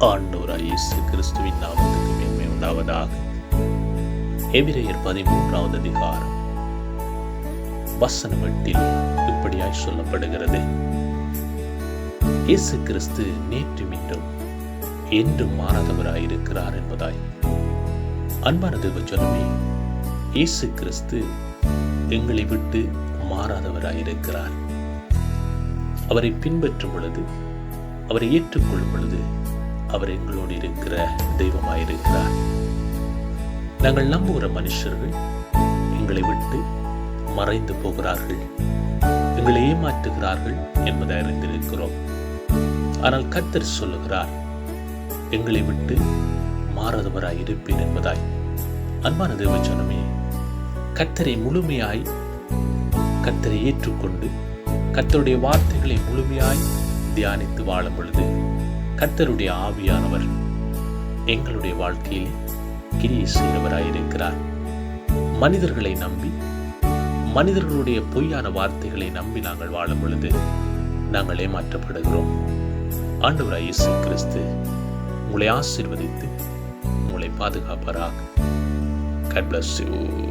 ஆண்டவராய் இயேசு கிறிஸ்துவின் நாமத்துக்கு மேன்மை உண்டாவதாக. எபிரேயர் 13வது அதிகாரம் வசனம் 8 இப்படியாய் சொல்லப்படுகிறது: இயேசு கிறிஸ்து நேற்றும் இன்றும் என்றும் மாறாதவராயிருக்கிறார் என்பதாய். அன்பான தேவஜனமே, இயேசு கிறிஸ்து எங்களை விட்டு மாறாதவராயிருக்கிறார். அவரை பின்பற்றும் பொழுது, அவரை ஏற்றுக்கொள்ளும் பொழுது அவர் எங்களோடு இருக்கிற தெய்வமாயிருக்கிறார். நாங்கள் நம்புகிற மனுஷர்கள் எங்களை விட்டு மறைந்து போகிறார்கள், எங்களை ஏமாற்றுகிறார்கள் என்பதை அறிந்திருக்கிறோம். ஆனால் கர்த்தர் சொல்லுகிறார், எங்களை விட்டு மாறாதவராய் இருப்பேன் என்பதாய். அன்பான தேவஜனமே, கர்த்தரை முழுமையாய் கர்த்தரை ஏற்றுக்கொண்டு கர்த்தருடைய வார்த்தைகளை முழுமையாய் தியானித்து வாழும் பொழுது கர்த்தருடைய ஆவியானவர் எங்களுடைய வாழ்க்கையில் கிரியை செய்கிறவராயிருக்கிறார். மனிதர்களை நம்பி, மனிதர்களுடைய பொய்யான வார்த்தைகளை நம்பி நாங்கள் வாழும் பொழுது நாங்கள் ஏமாற்றப்படுகிறோம். ஆண்டவராய் இயேசு கிறிஸ்து உங்களை ஆசீர்வதித்து உங்களை பாதுகாப்பாராக. God bless you.